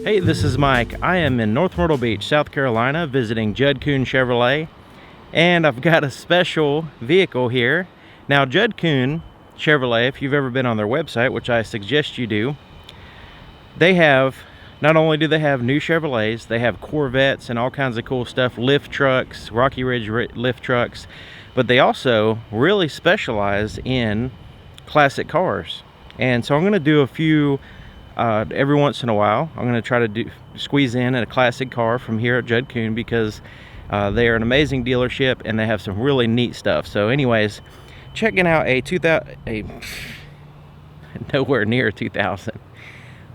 Hey, this is Mike. I am in North Myrtle Beach, South Carolina, visiting Judd Kuhn Chevrolet, and I've got a special vehicle here. Now, Judd Kuhn Chevrolet, if you've ever been on their website, which I suggest you do, they have, not only do they have new Chevrolets, they have Corvettes and all kinds of cool stuff, lift trucks, Rocky Ridge lift trucks, but they also really specialize in classic cars. And so I'm going to do a few every once in a while. I'm going to try to squeeze in a classic car from here at Judd Kuhn, because they are an amazing dealership and they have some really neat stuff. So anyways, checking out a nowhere near 2000.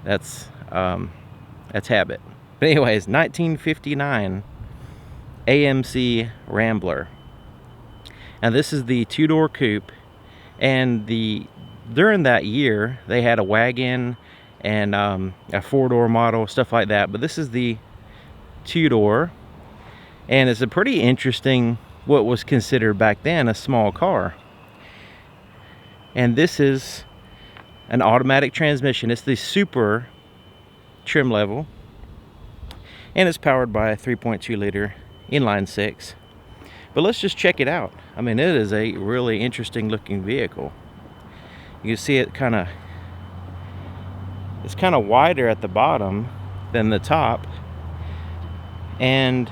That's habit. But anyways, 1959 AMC Rambler. Now this is the two-door coupe, and during that year they had a wagon and a four-door model, stuff like that, but this is the two-door, and it's a pretty interesting, what was considered back then a small car. And this is an automatic transmission. It's the Super trim level, and it's powered by a 3.2 liter inline six. But let's just check it out. I mean, it is a really interesting looking vehicle. You can see it it's kind of wider at the bottom than the top, and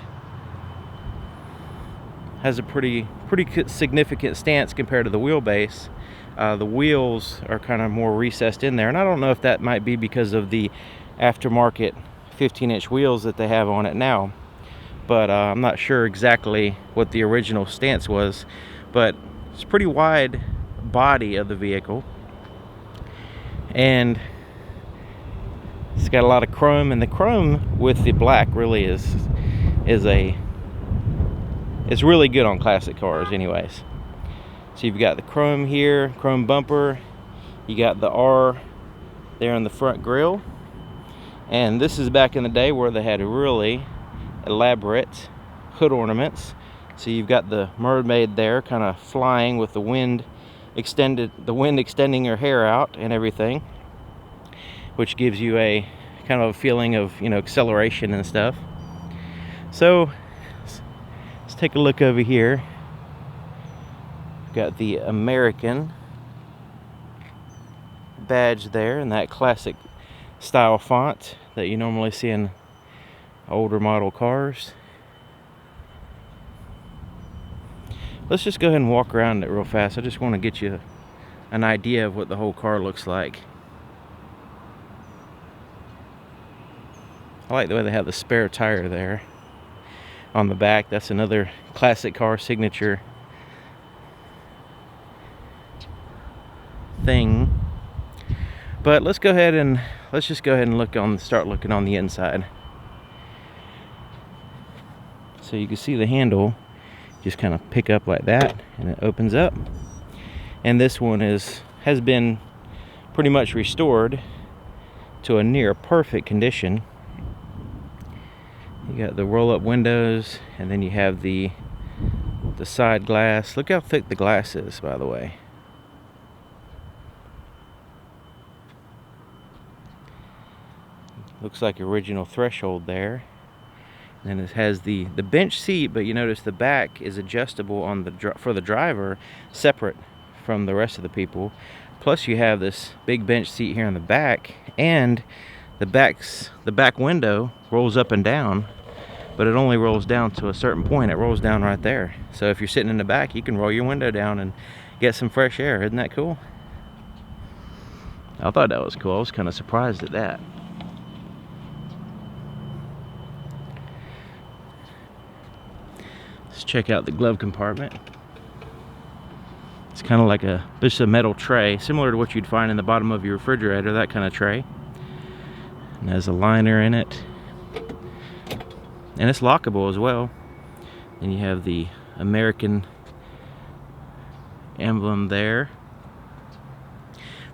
has a pretty significant stance compared to the wheelbase. The wheels are kind of more recessed in there, and I don't know if that might be because of the aftermarket 15-inch wheels that they have on it now, but I'm not sure exactly what the original stance was. But it's a pretty wide body of the vehicle, and it's got a lot of chrome, and the chrome with the black really is it's really good on classic cars anyways. So you've got the chrome here, chrome bumper, you got the R there in the front grille, and this is back in the day where they had really elaborate hood ornaments. So you've got the mermaid there kind of flying with the wind extending her hair out and everything, which gives you a kind of a feeling of, you know, acceleration and stuff. So let's take a look over here. Got the American badge there in that classic style font that you normally see in older model cars. Let's just go ahead and walk around it real fast. I just want to get you an idea of what the whole car looks like. I like the way they have the spare tire there on the back. That's another classic car signature thing. But let's just go ahead and start looking on the inside. So you can see the handle just kind of pick up like that, and it opens up. And this one has been pretty much restored to a near perfect condition. You got the roll-up windows, and then you have the side glass. Look how thick the glass is, by the way. Looks like original threshold there. And it has the bench seat, but you notice the back is adjustable for the driver, separate from the rest of the people. Plus you have this big bench seat here in the back, and the back window rolls up and down, but it only rolls down to a certain point. It rolls down right there. So if you're sitting in the back, you can roll your window down and get some fresh air. Isn't that cool? I thought that was cool. I was kind of surprised at that. Let's check out the glove compartment. It's kind of like just a metal tray, similar to what you'd find in the bottom of your refrigerator, that kind of tray. And has a liner in it. And it's lockable as well. And you have the American emblem there.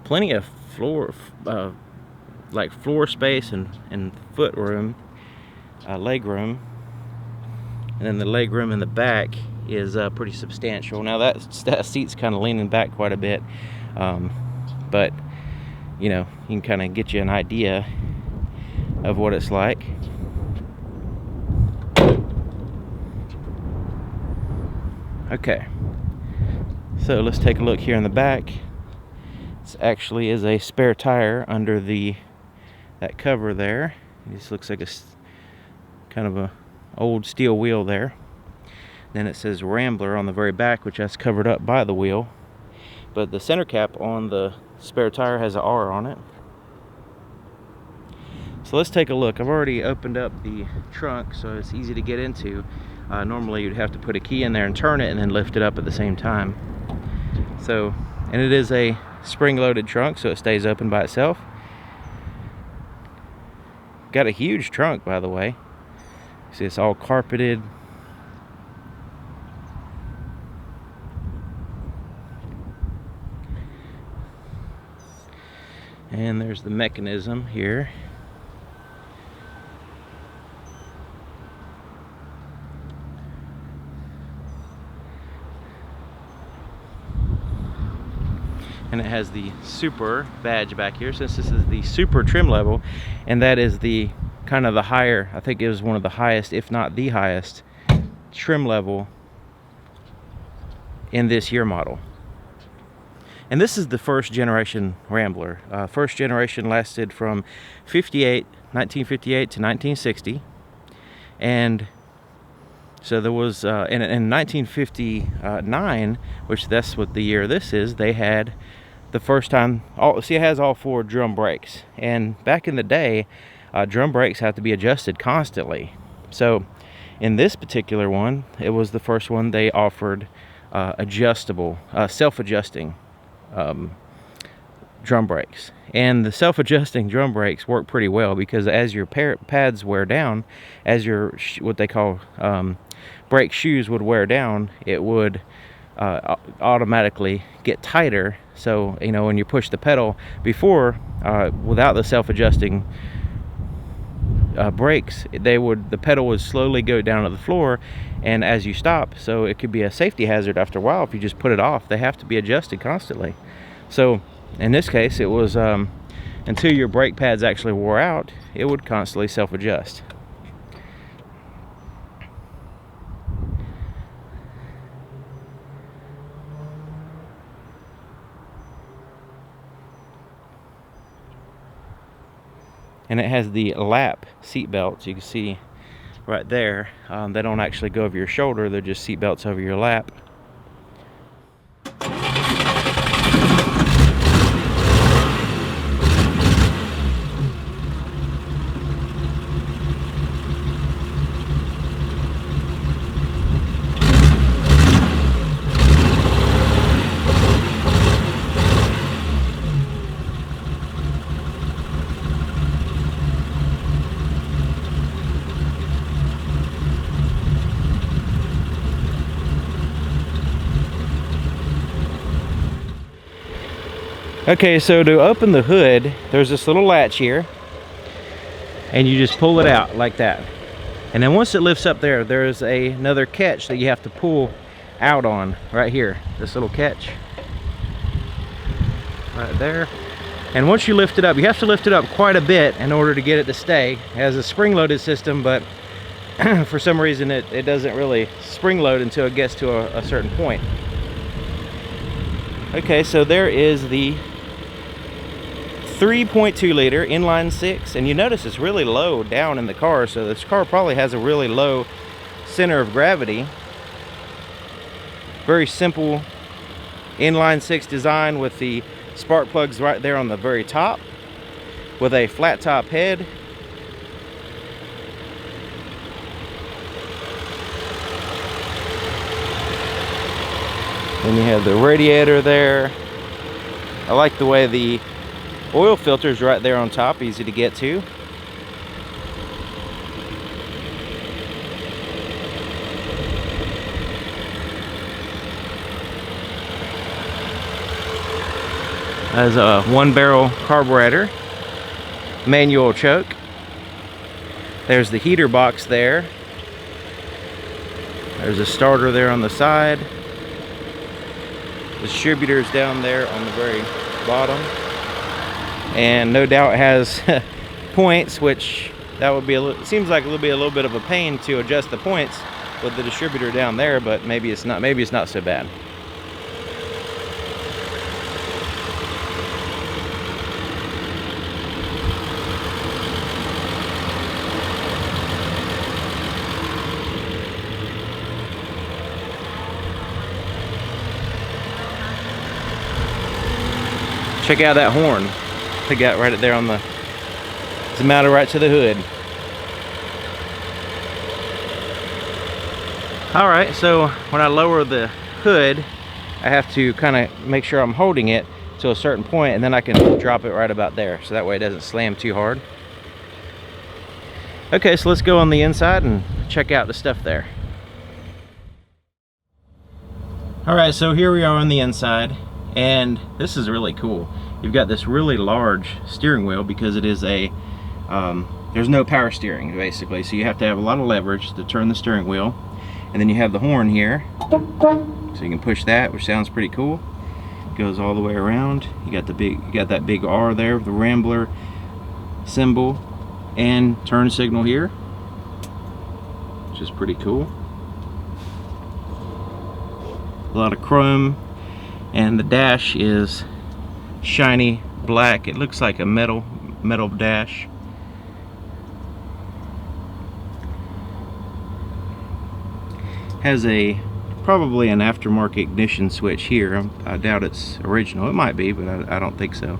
Plenty of floor space and foot room, leg room. And then the leg room in the back is pretty substantial. Now that seat's kind of leaning back quite a bit, but you know, you can kind of get you an idea of what it's like. Okay, so let's take a look here in the back. This actually is a spare tire under that cover there. This looks like a kind of a old steel wheel there. Then it says Rambler on the very back, which that's covered up by the wheel. But the center cap on the spare tire has an R on it. So let's take a look. I've already opened up the trunk, so it's easy to get into. Normally you'd have to put a key in there and turn it and then lift it up at the same time. So, and it is a spring-loaded trunk, so it stays open by itself. Got a huge trunk, by the way. See, it's all carpeted. And there's the mechanism here. And it has the Super badge back here, since this is the Super trim level, and that is the kind of the higher, I think it was one of the highest, if not the highest, trim level in this year model. And this is the first generation Rambler. First generation lasted from 1958 to 1960. And so there was, in 1959, which that's what the year this is, they had the first time, see, it has all 4 drum brakes. And back in the day, drum brakes have to be adjusted constantly. So in this particular one, it was the first one they offered adjustable, self-adjusting drum brakes. And the self-adjusting drum brakes work pretty well, because as your pads wear down, as your what they call brake shoes would wear down, it would automatically get tighter. So, you know, when you push the pedal before, without the self-adjusting brakes, the pedal would slowly go down to the floor, and as you stop, so it could be a safety hazard after a while if you just put it off. They have to be adjusted constantly. So in this case, it was until your brake pads actually wore out, it would constantly self-adjust. And it has the lap seat belts. You can see right there, they don't actually go over your shoulder, they're just seat belts over your lap. Okay, so to open the hood, there's this little latch here, and you just pull it out like that. And then once it lifts up there, there's another catch that you have to pull out on right here. This little catch right there. And once you lift it up, you have to lift it up quite a bit in order to get it to stay. It has a spring-loaded system, but for some reason it doesn't really spring-load until it gets to a certain point. Okay, so there is the 3.2 liter inline 6, and you notice it's really low down in the car, so this car probably has a really low center of gravity. Very simple inline 6 design with the spark plugs right there on the very top, with a flat top head. Then you have the radiator there. I like the way the oil filter is right there on top, easy to get to. Has a 1-barrel carburetor, manual choke. There's the heater box there. There's a starter there on the side. Distributors down there on the very bottom. And no doubt has points, which that would be seems like it would be a little bit of a pain to adjust the points with the distributor down there, but maybe it's not so bad. Check out that horn they got right there on the, it's mounted right to the hood. All right, so when I lower the hood, I have to kind of make sure I'm holding it to a certain point, and then I can drop it right about there, so that way it doesn't slam too hard. Okay, so let's go on the inside and check out the stuff there. All right, so here we are on the inside, and this is really cool. You've got this really large steering wheel because it is a, there's no power steering basically, so you have to have a lot of leverage to turn the steering wheel. And then you have the horn here, so you can push that, which sounds pretty cool. It goes all the way around. You got that big R there, the Rambler symbol, and turn signal here, which is pretty cool. A lot of chrome, and the dash is shiny black. It looks like a metal dash. Has probably an aftermarket ignition switch here. I doubt it's original. It might be, but I don't think so.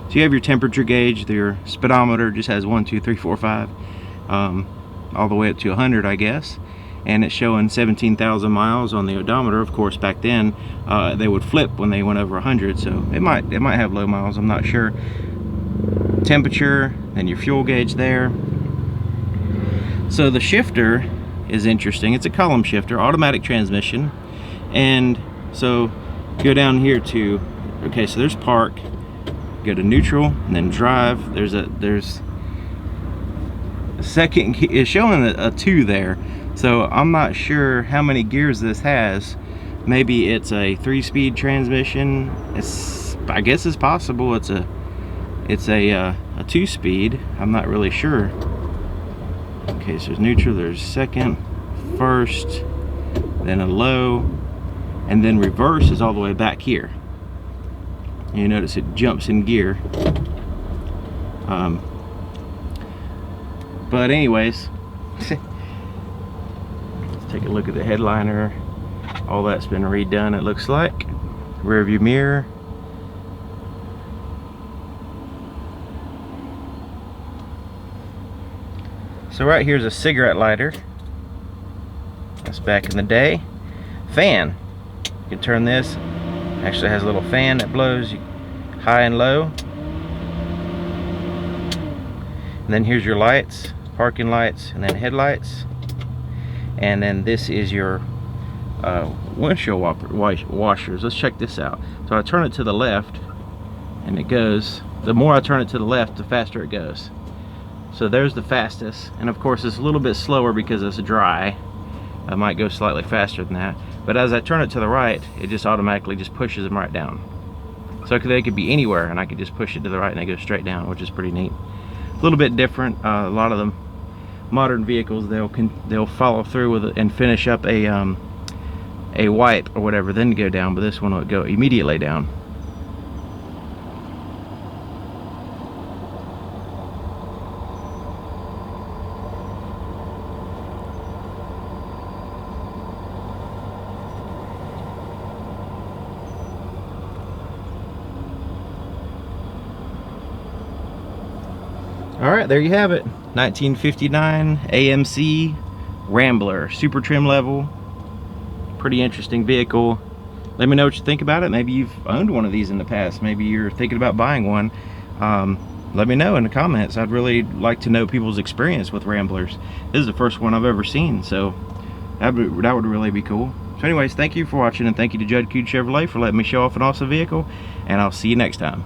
So you have your temperature gauge. Your speedometer just has 1, 2, 3, 4, 5, all the way up to 100, I guess. And it's showing 17,000 miles on the odometer. Of course, back then they would flip when they went over 100, so it might have low miles. I'm not sure. Temperature and your fuel gauge there. So the shifter is interesting. It's a column shifter, automatic transmission. And so go down here to, okay, so there's park, go to neutral, and then drive. There's a second, it's showing a 2 there. So I'm not sure how many gears this has. Maybe it's a 3-speed transmission. I guess it's possible it's a 2-speed. I'm not really sure. Okay, so there's neutral, there's second, first, then a low, and then reverse is all the way back here. You notice it jumps in gear. But anyways, let's take a look at the headliner. All that's been redone, it looks like. Rear view mirror. So right here's a cigarette lighter. That's back in the day. Fan. You can turn this. Actually has a little fan that blows high and low. And then here's your lights, parking lights, and then headlights. And then this is your windshield washers. Let's check this out. So I turn it to the left, and it goes. The more I turn it to the left, the faster it goes. So there's the fastest, and of course it's a little bit slower because it's dry. I might go slightly faster than that, but as I turn it to the right, it just automatically just pushes them right down. So they could be anywhere, and I could just push it to the right and they go straight down, which is pretty neat. A little bit different. A lot of them modern vehicles, they'll follow through with it and finish up a wipe or whatever, then go down, but this one will go immediately down. All right, there you have it. 1959 AMC Rambler, super trim level. Pretty interesting vehicle. Let me know what you think about it. Maybe you've owned one of these in the past. Maybe you're thinking about buying one. Let me know in the comments. I'd really like to know people's experience with Ramblers. This is the first one I've ever seen, so that would really be cool. So anyways, thank you for watching, and thank you to Judd Coon Chevrolet for letting me show off an awesome vehicle, and I'll see you next time.